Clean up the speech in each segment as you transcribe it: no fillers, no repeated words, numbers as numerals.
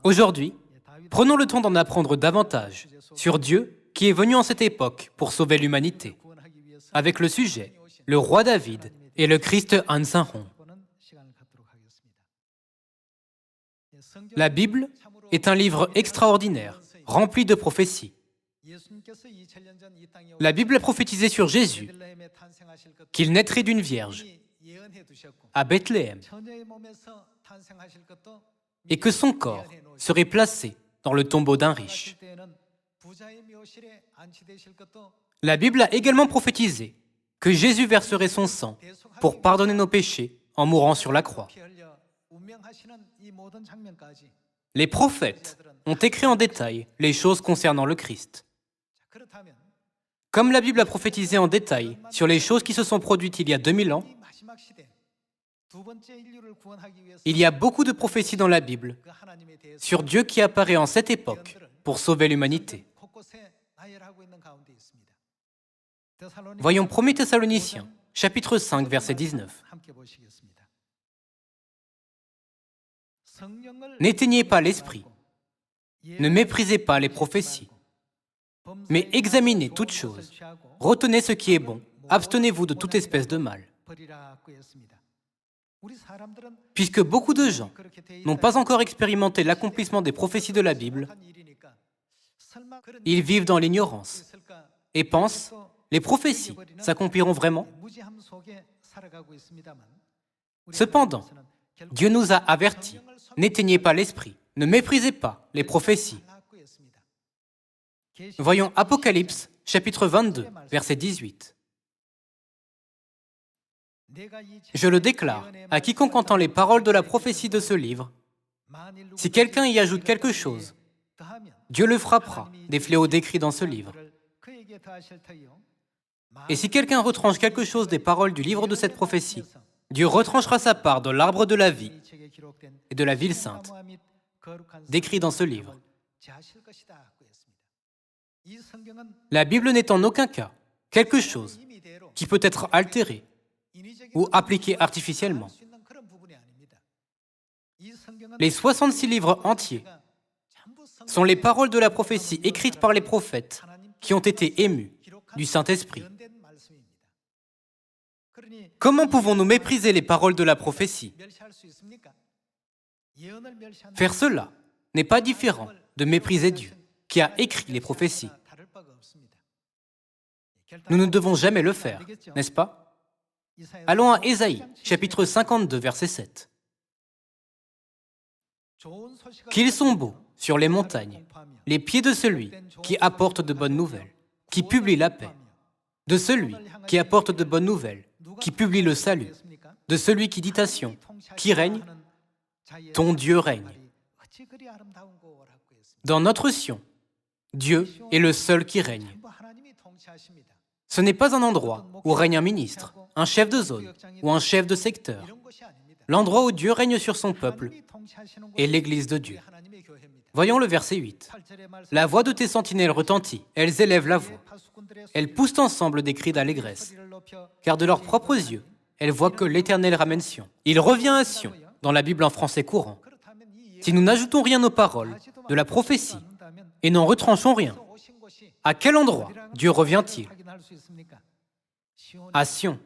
Aujourd'hui, prenons le temps d'en apprendre davantage sur Dieu qui est venu en cette époque pour sauver l'humanité, avec le sujet « Le roi David et le Christ Ansanhong ». La Bible est un livre extraordinaire, rempli de prophéties. La Bible a prophétisé sur Jésus, qu'il naîtrait d'une vierge à Bethléem et que son corps serait placé dans le tombeau d'un riche. La Bible a également prophétisé que Jésus verserait son sang pour pardonner nos péchés en mourant sur la croix. Les prophètes ont écrit en détail les choses concernant le Christ. Comme la Bible a prophétisé en détail sur les choses qui se sont produites il y a 2000 ans, il y a beaucoup de prophéties dans la Bible sur Dieu qui apparaît en cette époque pour sauver l'humanité. Voyons 1 Thessaloniciens, chapitre 5, verset 19. N'éteignez pas l'esprit, ne méprisez pas les prophéties, mais examinez toutes choses, retenez ce qui est bon, abstenez-vous de toute espèce de mal. Puisque beaucoup de gens n'ont pas encore expérimenté l'accomplissement des prophéties de la Bible, ils vivent dans l'ignorance et pensent « les prophéties s'accompliront vraiment ?» Cependant, Dieu nous a avertis « n'éteignez pas l'esprit, ne méprisez pas les prophéties ». Voyons Apocalypse, chapitre 22, verset 18. Je le déclare à quiconque entend les paroles de la prophétie de ce livre. Si quelqu'un y ajoute quelque chose, Dieu le frappera des fléaux décrits dans ce livre. Et si quelqu'un retranche quelque chose des paroles du livre de cette prophétie, Dieu retranchera sa part de l'arbre de la vie et de la ville sainte, décrit dans ce livre. La Bible n'est en aucun cas quelque chose qui peut être altéré ou appliqué artificiellement. Les 66 livres entiers sont les paroles de la prophétie écrites par les prophètes qui ont été émus du Saint-Esprit. Comment pouvons-nous mépriser les paroles de la prophétie? Faire cela n'est pas différent de mépriser Dieu, qui a écrit les prophéties. Nous ne devons jamais le faire, n'est-ce pas? Allons à Ésaïe, chapitre 52, verset 7. Qu'ils sont beaux sur les montagnes, les pieds de celui qui apporte de bonnes nouvelles, qui publie la paix, de celui qui apporte de bonnes nouvelles, qui publie le salut, de celui qui dit à Sion, qui règne, ton Dieu règne. Dans notre Sion, Dieu est le seul qui règne. Ce n'est pas un endroit où règne un ministre, un chef de zone ou un chef de secteur. L'endroit où Dieu règne sur son peuple est l'Église de Dieu. Voyons le verset 8. La voix de tes sentinelles retentit, elles élèvent la voix. Elles poussent ensemble des cris d'allégresse, car de leurs propres yeux, elles voient que l'Éternel ramène Sion. Il revient à Sion, dans la Bible en français courant. Si nous n'ajoutons rien aux paroles de la prophétie et n'en retranchons rien, à quel endroit Dieu revient-il? À Sion.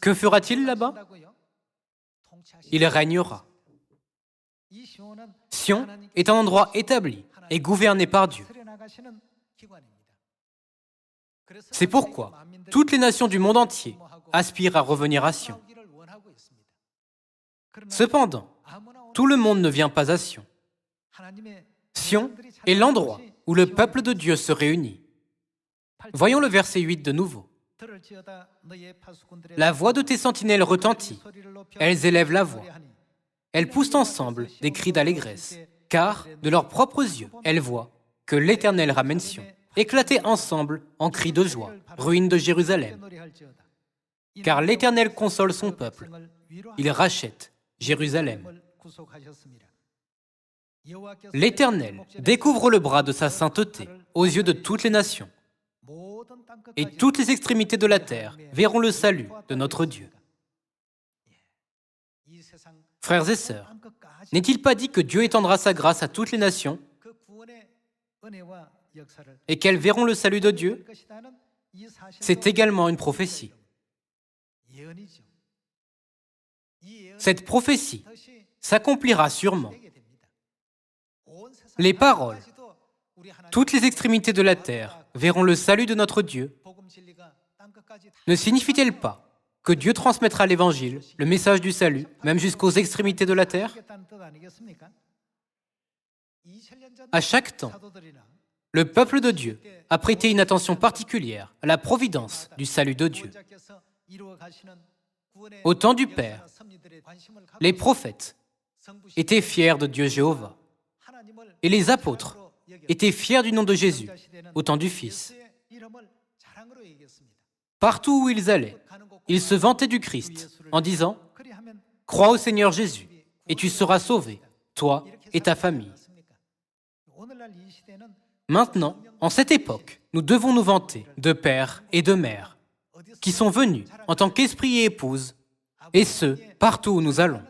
Que fera-t-il là-bas? Il régnera. Sion est un endroit établi et gouverné par Dieu. C'est pourquoi toutes les nations du monde entier aspirent à revenir à Sion. Cependant, tout le monde ne vient pas à Sion. Sion est l'endroit où le peuple de Dieu se réunit. Voyons le verset 8 de nouveau. La voix de tes sentinelles retentit, elles élèvent la voix. Elles poussent ensemble des cris d'allégresse, car de leurs propres yeux, elles voient que l'Éternel ramène Sion. Éclatez ensemble en cris de joie, ruines de Jérusalem. Car l'Éternel console son peuple, il rachète Jérusalem. L'Éternel découvre le bras de sa sainteté aux yeux de toutes les nations, et toutes les extrémités de la terre verront le salut de notre Dieu. Frères et sœurs, n'est-il pas dit que Dieu étendra sa grâce à toutes les nations et qu'elles verront le salut de Dieu? C'est également une prophétie. Cette prophétie s'accomplira sûrement. Les paroles, toutes les extrémités de la terre verront le salut de notre Dieu, ne signifie-t-elle pas que Dieu transmettra l'Évangile, le message du salut, même jusqu'aux extrémités de la terre? À chaque temps, le peuple de Dieu a prêté une attention particulière à la providence du salut de Dieu. Au temps du Père, les prophètes étaient fiers de Dieu Jéhovah et les apôtres étaient fiers du nom de Jésus au temps du Fils. Partout où ils allaient, ils se vantaient du Christ en disant « Crois au Seigneur Jésus et tu seras sauvé, toi et ta famille. » Maintenant, en cette époque, nous devons nous vanter de pères et de mères qui sont venus en tant qu'esprit et épouse, et ce, partout où nous allons.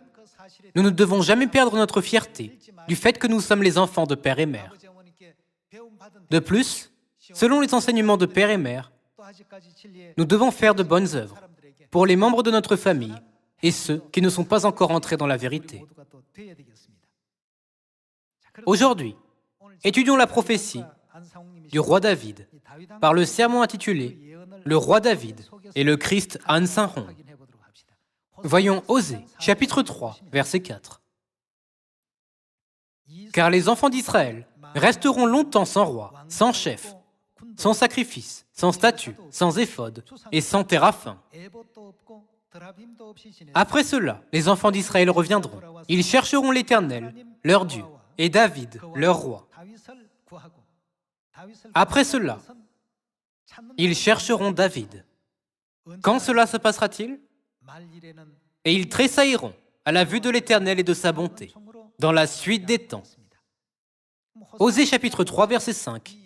Nous ne devons jamais perdre notre fierté du fait que nous sommes les enfants de père et mère. De plus, selon les enseignements de père et mère, nous devons faire de bonnes œuvres pour les membres de notre famille et ceux qui ne sont pas encore entrés dans la vérité. Aujourd'hui, étudions la prophétie du roi David par le sermon intitulé « Le roi David et le Christ An Sang-hong ». Voyons Osée, chapitre 3, verset 4. « Car les enfants d'Israël resteront longtemps sans roi, sans chef, sans sacrifice, sans statue, sans éphod et sans téraphim. Après cela, les enfants d'Israël reviendront. Ils chercheront l'Éternel, leur Dieu, et David, leur roi. Après cela, ils chercheront David. Quand cela se passera-t-il? Et ils tressailliront à la vue de l'Éternel et de sa bonté, dans la suite des temps. » Osée chapitre 3, verset 5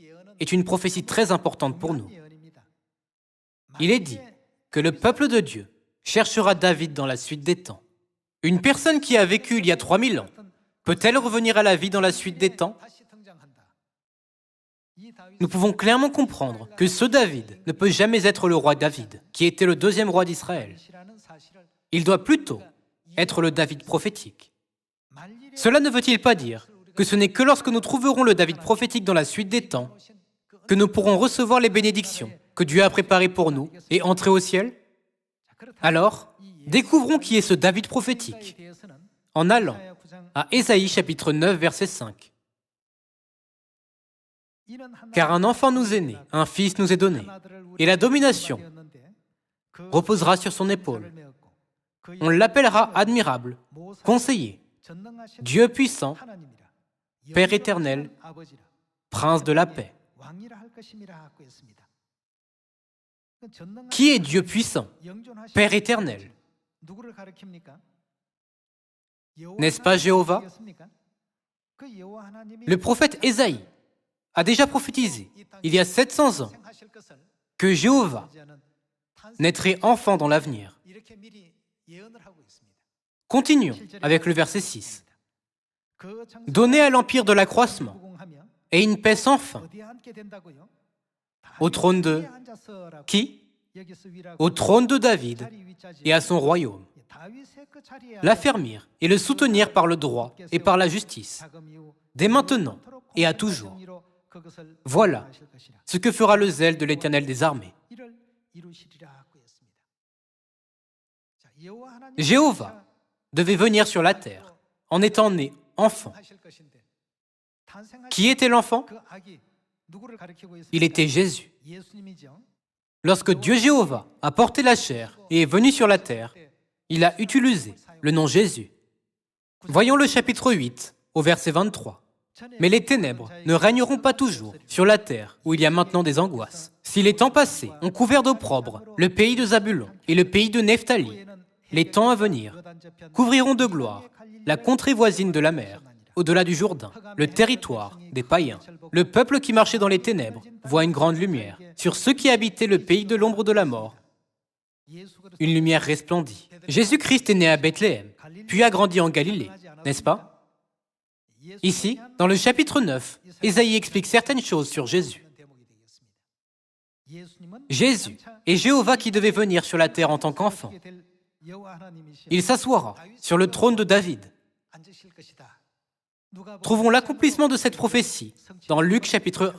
est une prophétie très importante pour nous. Il est dit que le peuple de Dieu cherchera David dans la suite des temps. Une personne qui a vécu il y a 3000 ans, peut-elle revenir à la vie dans la suite des temps? Nous pouvons clairement comprendre que ce David ne peut jamais être le roi David, qui était le deuxième roi d'Israël. Il doit plutôt être le David prophétique. Cela ne veut-il pas dire que ce n'est que lorsque nous trouverons le David prophétique dans la suite des temps que nous pourrons recevoir les bénédictions que Dieu a préparées pour nous et entrer au ciel? Alors, découvrons qui est ce David prophétique en allant à Ésaïe chapitre 9, verset 5. Car un enfant nous est né, un fils nous est donné, et la domination reposera sur son épaule. On l'appellera admirable, conseiller, Dieu puissant, Père éternel, Prince de la paix. Qui est Dieu puissant, Père éternel? N'est-ce pas Jéhovah? Le prophète Ésaïe a déjà prophétisé, il y a 700 ans, que Jéhovah naîtrait enfant dans l'avenir. Continuons avec le verset 6. Donner à l'empire de l'accroissement et une paix sans fin. Au trône de qui? Au trône de David et à son royaume. L'affermir et le soutenir par le droit et par la justice, dès maintenant et à toujours. Voilà ce que fera le zèle de l'Éternel des armées. Jéhovah devait venir sur la terre en étant né enfant. Qui était l'enfant? Il était Jésus. Lorsque Dieu Jéhovah a porté la chair et est venu sur la terre, il a utilisé le nom Jésus. Voyons le chapitre 8 au verset 23. Mais les ténèbres ne régneront pas toujours sur la terre où il y a maintenant des angoisses. Si les temps passés ont couvert d'opprobre le pays de Zabulon et le pays de Nephtali, les temps à venir couvriront de gloire la contrée voisine de la mer, au-delà du Jourdain, le territoire des païens. Le peuple qui marchait dans les ténèbres voit une grande lumière. Sur ceux qui habitaient le pays de l'ombre de la mort, une lumière resplendit. Jésus-Christ est né à Bethléem, puis a grandi en Galilée, n'est-ce pas? Ici, dans le chapitre 9, Ésaïe explique certaines choses sur Jésus. Jésus est Jéhovah qui devait venir sur la terre en tant qu'enfant. Il s'assoira sur le trône de David. Trouvons l'accomplissement de cette prophétie dans Luc chapitre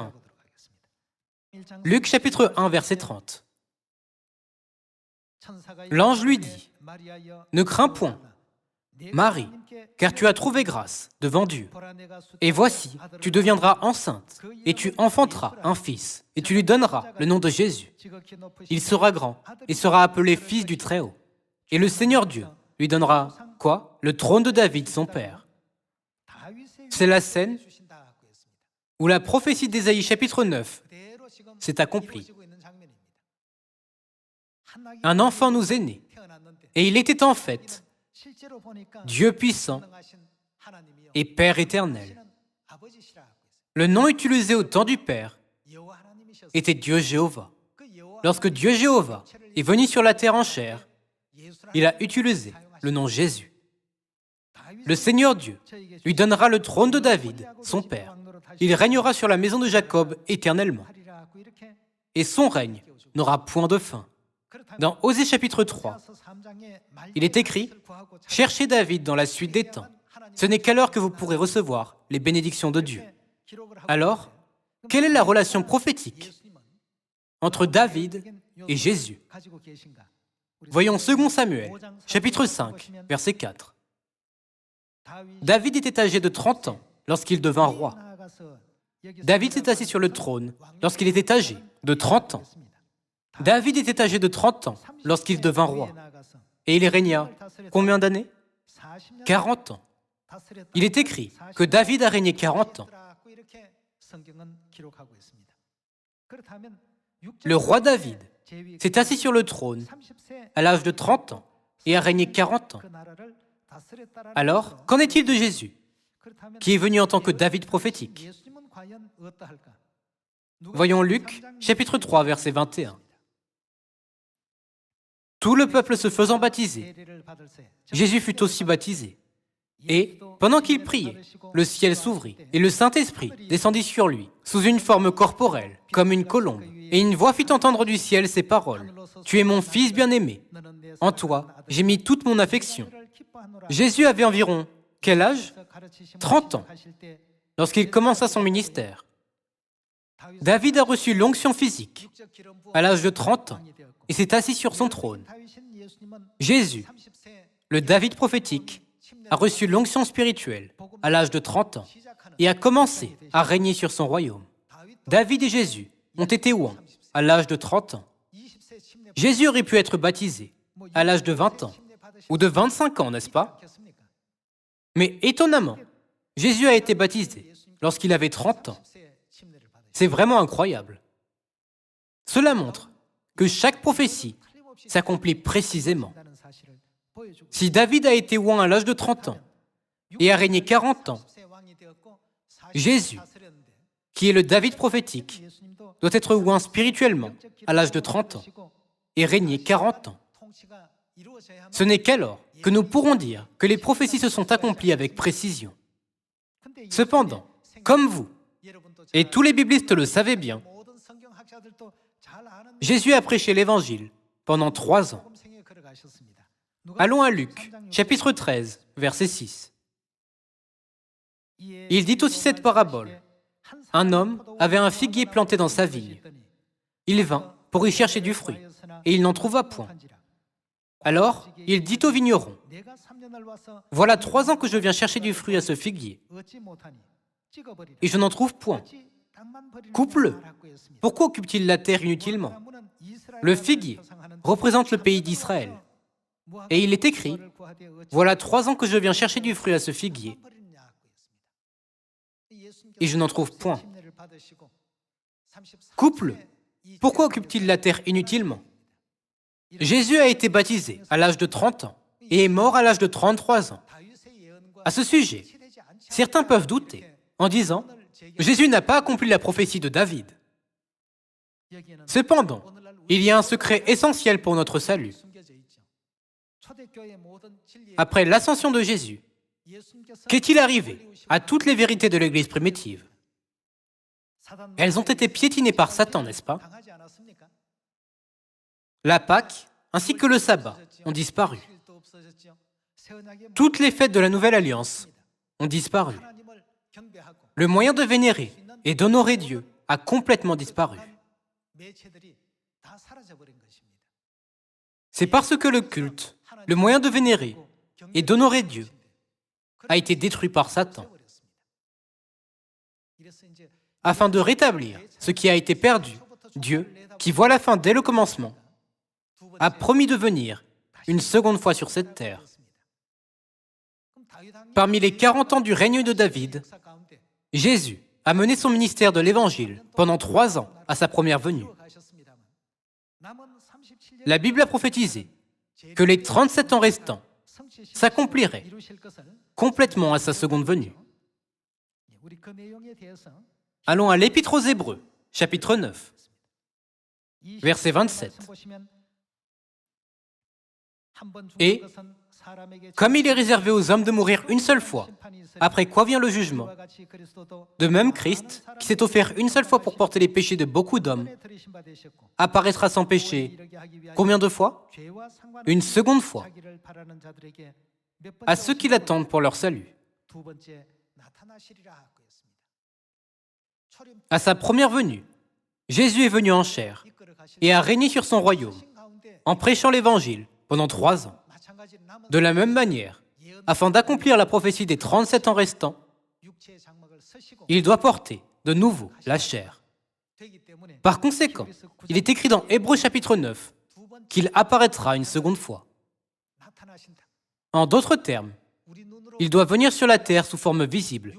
1. Luc chapitre 1, verset 30. L'ange lui dit, « Ne crains point, Marie, car tu as trouvé grâce devant Dieu. Et voici, tu deviendras enceinte, et tu enfanteras un fils, et tu lui donneras le nom de Jésus. Il sera grand, et sera appelé fils du Très-Haut. Et le Seigneur Dieu lui donnera, quoi? Le trône de David, son père. » C'est la scène où la prophétie d'Ésaïe chapitre 9 s'est accomplie. Un enfant nous est né, et il était en fait Dieu puissant et Père éternel. Le nom utilisé au temps du Père était Dieu Jéhovah. Lorsque Dieu Jéhovah est venu sur la terre en chair, il a utilisé le nom Jésus. Le Seigneur Dieu lui donnera le trône de David, son père. Il régnera sur la maison de Jacob éternellement. Et son règne n'aura point de fin. Dans Osée chapitre 3, il est écrit « Cherchez David dans la suite des temps. Ce n'est qu'alors que vous pourrez recevoir les bénédictions de Dieu. » Alors, quelle est la relation prophétique entre David et Jésus? Voyons 2 Samuel, chapitre 5, verset 4. David était âgé de 30 ans lorsqu'il devint roi. David s'est assis sur le trône lorsqu'il était âgé de 30 ans. David était âgé de 30 ans lorsqu'il devint roi. Et il régna combien d'années? 40 ans. Il est écrit que David a régné 40 ans. Le roi David s'est assis sur le trône à l'âge de 30 ans et a régné 40 ans. Alors, qu'en est-il de Jésus, qui est venu en tant que David prophétique? Voyons Luc, chapitre 3, verset 21. Tout le peuple se faisant baptiser, Jésus fut aussi baptisé. Et, pendant qu'il priait, le ciel s'ouvrit, et le Saint-Esprit descendit sur lui, sous une forme corporelle, comme une colombe. Et une voix fit entendre du ciel ces paroles. « Tu es mon Fils bien-aimé. En toi, j'ai mis toute mon affection. » Jésus avait environ, quel âge? 30 ans, lorsqu'il commença son ministère. David a reçu l'onction physique à l'âge de 30 ans et s'est assis sur son trône. Jésus, le David prophétique, a reçu l'onction spirituelle à l'âge de 30 ans et a commencé à régner sur son royaume. David et Jésus ont été oints à l'âge de 30 ans. Jésus aurait pu être baptisé à l'âge de 20 ans ou de 25 ans, n'est-ce pas? Mais étonnamment, Jésus a été baptisé lorsqu'il avait 30 ans. C'est vraiment incroyable. Cela montre que chaque prophétie s'accomplit précisément. Si David a été oint à l'âge de 30 ans et a régné 40 ans, Jésus, qui est le David prophétique, doit être oint spirituellement à l'âge de 30 ans et régner 40 ans. Ce n'est qu'alors que nous pourrons dire que les prophéties se sont accomplies avec précision. Cependant, comme vous, et tous les biblistes le savaient bien, Jésus a prêché l'Évangile pendant 3 ans. Allons à Luc, chapitre 13, verset 6. Il dit aussi cette parabole. Un homme avait un figuier planté dans sa vigne. Il vint pour y chercher du fruit, et il n'en trouva point. Alors, il dit au vigneron, « Voilà 3 ans que je viens chercher du fruit à ce figuier, et je n'en trouve point. Coupe-le. Pourquoi occupe-t-il la terre inutilement? Le figuier représente le pays d'Israël. Et il est écrit, « Voilà 3 ans que je viens chercher du fruit à ce figuier, et je n'en trouve point. Coupe-le. Pourquoi occupe-t-il la terre inutilement? » Jésus a été baptisé à l'âge de 30 ans et est mort à l'âge de 33 ans. À ce sujet, certains peuvent douter en disant « Jésus n'a pas accompli la prophétie de David. » Cependant, il y a un secret essentiel pour notre salut. Après l'ascension de Jésus, qu'est-il arrivé à toutes les vérités de l'Église primitive? Elles ont été piétinées par Satan, n'est-ce pas? La Pâque, ainsi que le sabbat, ont disparu. Toutes les fêtes de la Nouvelle Alliance ont disparu. Le moyen de vénérer et d'honorer Dieu a complètement disparu. C'est parce que le culte, le moyen de vénérer et d'honorer Dieu, a été détruit par Satan. Afin de rétablir ce qui a été perdu, Dieu, qui voit la fin dès le commencement, a promis de venir une seconde fois sur cette terre. Parmi les 40 ans du règne de David, Jésus a mené son ministère de l'Évangile pendant 3 ans à sa première venue. La Bible a prophétisé que les 37 ans restants s'accompliraient complètement à sa seconde venue. Allons à l'Épître aux Hébreux, chapitre 9, verset 27. Et, comme il est réservé aux hommes de mourir une seule fois, après quoi vient le jugement, de même Christ, qui s'est offert une seule fois pour porter les péchés de beaucoup d'hommes, apparaîtra sans péché combien de fois? Une seconde fois, à ceux qui l'attendent pour leur salut. À sa première venue, Jésus est venu en chair et a régné sur son royaume, en prêchant l'Évangile pendant 3 ans. De la même manière, afin d'accomplir la prophétie des 37 ans restants, il doit porter de nouveau la chair. Par conséquent, il est écrit dans Hébreux chapitre 9 qu'il apparaîtra une seconde fois. En d'autres termes, il doit venir sur la terre sous forme visible,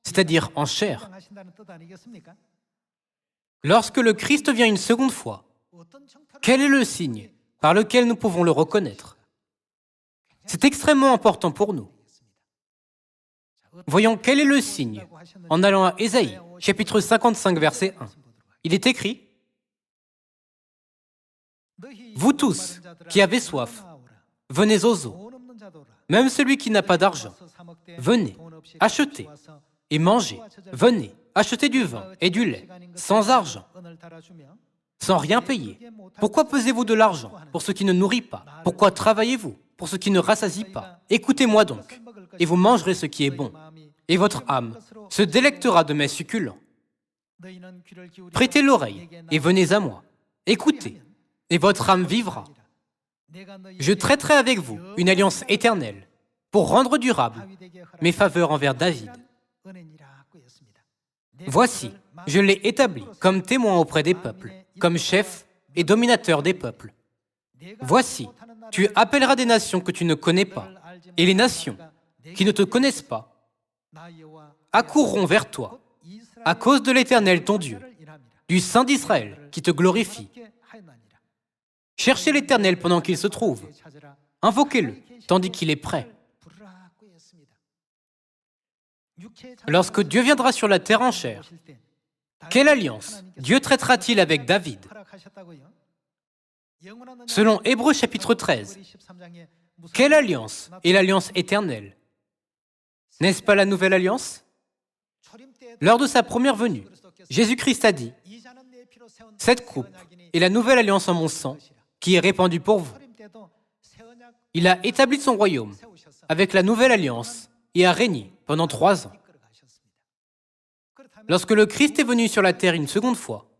c'est-à-dire en chair. Lorsque le Christ vient une seconde fois, quel est le signe par lequel nous pouvons le reconnaître? C'est extrêmement important pour nous. Voyons quel est le signe en allant à Ésaïe, chapitre 55, verset 1. Il est écrit « Vous tous qui avez soif, venez aux eaux. Même celui qui n'a pas d'argent, venez, achetez et mangez. Venez, achetez du vin et du lait, sans argent, sans rien payer. Pourquoi pesez-vous de l'argent pour ce qui ne nourrit pas? Pourquoi travaillez-vous pour ce qui ne rassasie pas? Écoutez-moi donc, et vous mangerez ce qui est bon, et votre âme se délectera de mets succulents. Prêtez l'oreille et venez à moi. Écoutez, et votre âme vivra. Je traiterai avec vous une alliance éternelle pour rendre durable mes faveurs envers David. Voici, je l'ai établi comme témoin auprès des peuples, comme chef et dominateur des peuples. Voici, tu appelleras des nations que tu ne connais pas, et les nations qui ne te connaissent pas accourront vers toi, à cause de l'Éternel ton Dieu, du Saint d'Israël qui te glorifie. Cherchez l'Éternel pendant qu'il se trouve. Invoquez-le, tandis qu'il est prêt. Lorsque Dieu viendra sur la terre en chair, quelle alliance Dieu traitera-t-il avec David? Selon Hébreux chapitre 13, quelle alliance est l'alliance éternelle? N'est-ce pas la nouvelle alliance? Lors de sa première venue, Jésus-Christ a dit « Cette coupe est la nouvelle alliance en mon sang qui est répandue pour vous. » Il a établi son royaume avec la nouvelle alliance et a régné pendant 3 ans. Lorsque le Christ est venu sur la terre une seconde fois,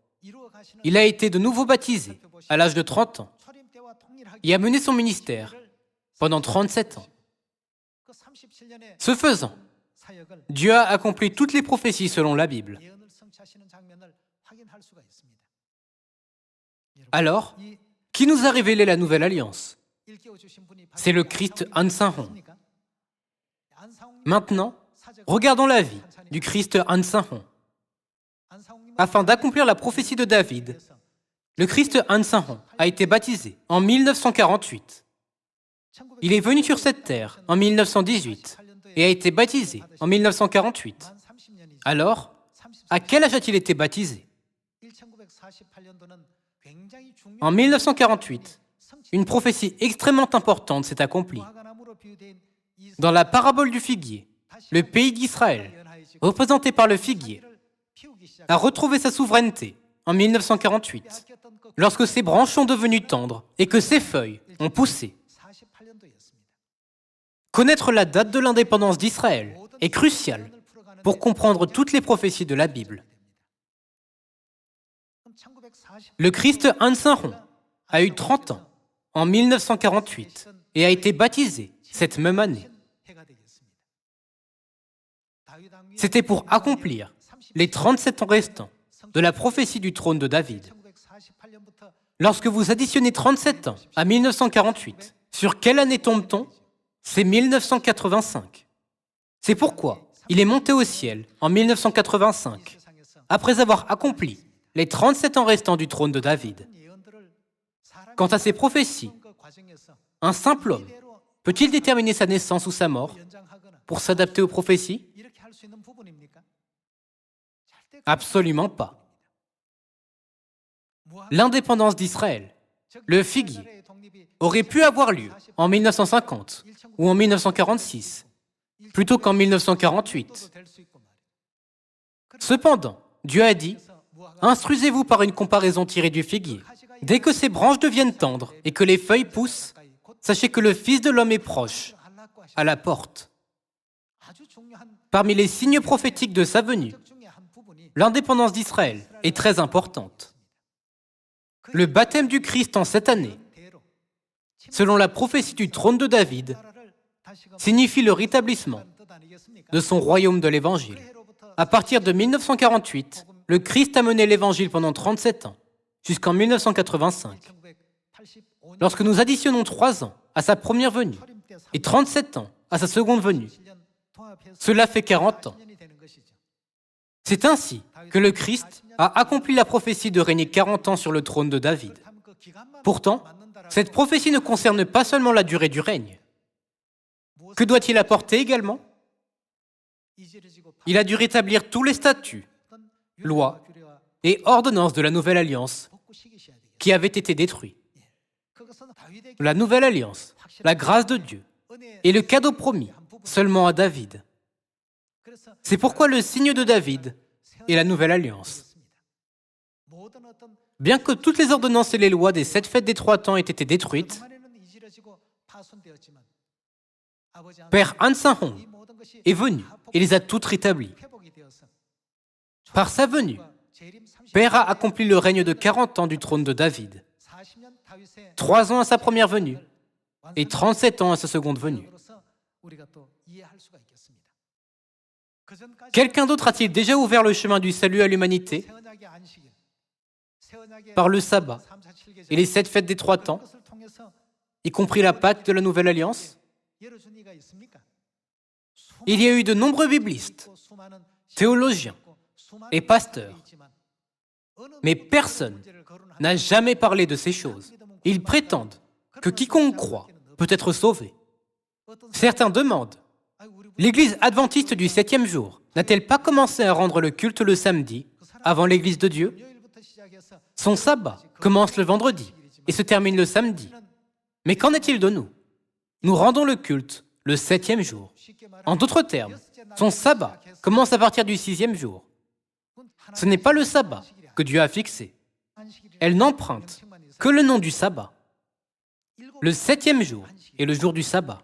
il a été de nouveau baptisé à l'âge de 30 ans et a mené son ministère pendant 37 ans. Ce faisant, Dieu a accompli toutes les prophéties selon la Bible. Alors, qui nous a révélé la nouvelle alliance? C'est le Christ An-Sang-Hong. Maintenant, regardons la vie du Christ An-Sang-Hong. Afin d'accomplir la prophétie de David, le Christ An-Sang-Hong a été baptisé en 1948. Il est venu sur cette terre en 1918 et a été baptisé en 1948. Alors, à quel âge a-t-il été baptisé? En 1948, une prophétie extrêmement importante s'est accomplie. Dans la parabole du figuier, le pays d'Israël, représenté par le figuier, a retrouvé sa souveraineté en 1948, lorsque ses branches sont devenues tendres et que ses feuilles ont poussé. Connaître la date de l'indépendance d'Israël est crucial pour comprendre toutes les prophéties de la Bible. Le Christ An-Saron a eu 30 ans en 1948 et a été baptisé cette même année. C'était pour accomplir les 37 ans restants de la prophétie du trône de David. Lorsque vous additionnez 37 ans à 1948, sur quelle année tombe-t-on? C'est 1985. C'est pourquoi il est monté au ciel en 1985, après avoir accompli les 37 ans restants du trône de David. Quant à ces prophéties, un simple homme peut-il déterminer sa naissance ou sa mort pour s'adapter aux prophéties? Absolument pas. L'indépendance d'Israël, le figuier, aurait pu avoir lieu en 1950 ou en 1946, plutôt qu'en 1948. Cependant, Dieu a dit « Instruisez-vous par une comparaison tirée du figuier. Dès que ses branches deviennent tendres et que les feuilles poussent, sachez que le Fils de l'homme est proche, à la porte. » Parmi les signes prophétiques de sa venue, l'indépendance d'Israël est très importante. Le baptême du Christ en cette année, selon la prophétie du trône de David, signifie le rétablissement de son royaume de l'Évangile. À partir de 1948, le Christ a mené l'Évangile pendant 37 ans, jusqu'en 1985. Lorsque nous additionnons 3 ans à sa première venue et 37 ans à sa seconde venue, cela fait 40 ans. C'est ainsi que le Christ a accompli la prophétie de régner 40 ans sur le trône de David. Pourtant, cette prophétie ne concerne pas seulement la durée du règne. Que doit-il apporter également? Il a dû rétablir tous les statuts, lois et ordonnances de la Nouvelle Alliance qui avaient été détruits. La Nouvelle Alliance, la grâce de Dieu, est le cadeau promis seulement à David. C'est pourquoi le signe de David est la Nouvelle Alliance. Bien que toutes les ordonnances et les lois des 7 fêtes des 3 temps aient été détruites, Père An-Saron est venu et les a toutes rétablies. Par sa venue, Père a accompli le règne de 40 ans du trône de David, 3 ans à sa première venue et 37 ans à sa seconde venue. Quelqu'un d'autre a-t-il déjà ouvert le chemin du salut à l'humanité par le sabbat et les 7 fêtes des 3 temps, y compris la Pâque de la Nouvelle Alliance? Il y a eu de nombreux biblistes, théologiens et pasteurs, mais personne n'a jamais parlé de ces choses. Ils prétendent que quiconque croit peut être sauvé. Certains demandent, l'Église adventiste du 7e jour n'a-t-elle pas commencé à rendre le culte le samedi, avant l'Église de Dieu? Son sabbat commence le vendredi et se termine le samedi. Mais qu'en est-il de nous? Nous rendons le culte le 7e jour. En d'autres termes, son sabbat commence à partir du 6e jour. Ce n'est pas le sabbat que Dieu a fixé. Elle n'emprunte que le nom du sabbat. Le 7e jour est le jour du sabbat.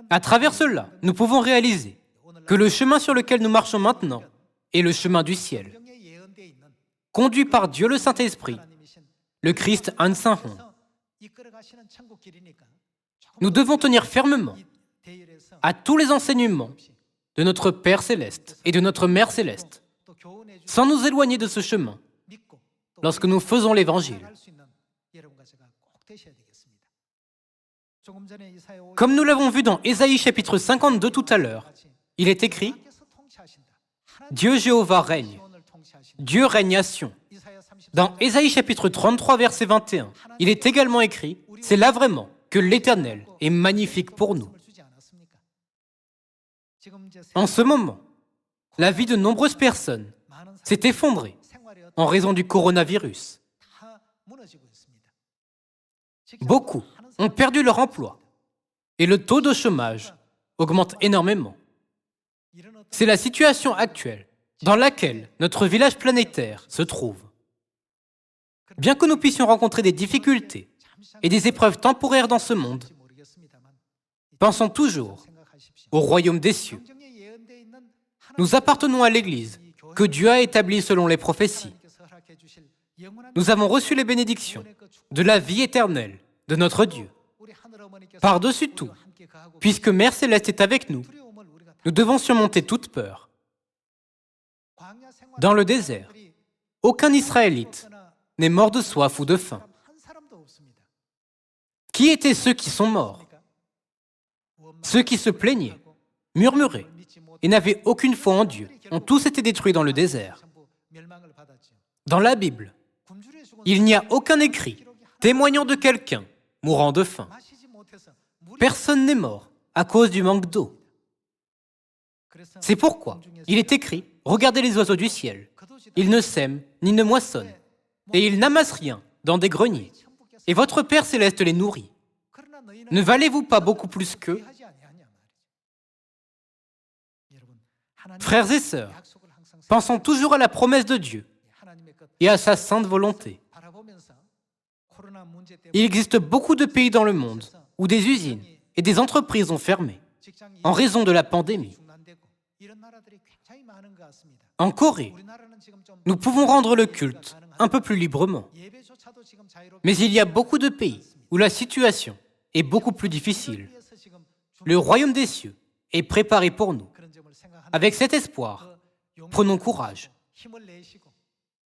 À travers cela, nous pouvons réaliser que le chemin sur lequel nous marchons maintenant est le chemin du ciel, conduit par Dieu le Saint-Esprit, le Christ An-Saron. Nous devons tenir fermement à tous les enseignements de notre Père Céleste et de notre Mère Céleste, sans nous éloigner de ce chemin lorsque nous faisons l'Évangile. Comme nous l'avons vu dans Ésaïe chapitre 52 tout à l'heure, il est écrit « Dieu Jéhovah règne, Dieu règne à Sion ». Dans Ésaïe chapitre 33 verset 21, il est également écrit « C'est là vraiment que l'Éternel est magnifique pour nous ». En ce moment, la vie de nombreuses personnes s'est effondrée en raison du coronavirus. Beaucoup ont perdu leur emploi et le taux de chômage augmente énormément. C'est la situation actuelle dans laquelle notre village planétaire se trouve. Bien que nous puissions rencontrer des difficultés et des épreuves temporaires dans ce monde, pensons toujours au royaume des cieux. Nous appartenons à l'Église que Dieu a établie selon les prophéties. Nous avons reçu les bénédictions de la vie éternelle de notre Dieu. Par-dessus tout, puisque Mère Céleste est avec nous, nous devons surmonter toute peur. Dans le désert, aucun Israélite n'est mort de soif ou de faim. Qui étaient ceux qui sont morts? Ceux qui se plaignaient, murmuraient et n'avaient aucune foi en Dieu ont tous été détruits dans le désert. Dans la Bible, il n'y a aucun écrit témoignant de quelqu'un mourant de faim. Personne n'est mort à cause du manque d'eau. C'est pourquoi il est écrit « Regardez les oiseaux du ciel. Ils ne sèment ni ne moissonnent, et ils n'amassent rien dans des greniers. Et votre Père Céleste les nourrit. Ne valez-vous pas beaucoup plus qu'eux ?» Frères et sœurs, pensons toujours à la promesse de Dieu et à sa sainte volonté. Il existe beaucoup de pays dans le monde où des usines et des entreprises ont fermé en raison de la pandémie. En Corée, nous pouvons rendre le culte un peu plus librement. Mais il y a beaucoup de pays où la situation est beaucoup plus difficile. Le royaume des cieux est préparé pour nous. Avec cet espoir, prenons courage.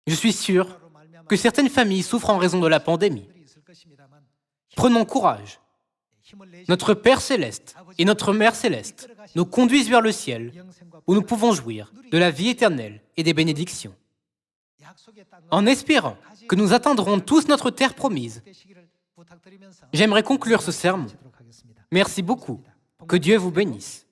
Je suis sûr que certaines familles souffrent en raison de la pandémie. Prenons courage. Notre Père Céleste et notre Mère Céleste nous conduisent vers le ciel où nous pouvons jouir de la vie éternelle et des bénédictions. En espérant que nous atteindrons tous notre terre promise, j'aimerais conclure ce sermon. Merci beaucoup. Que Dieu vous bénisse.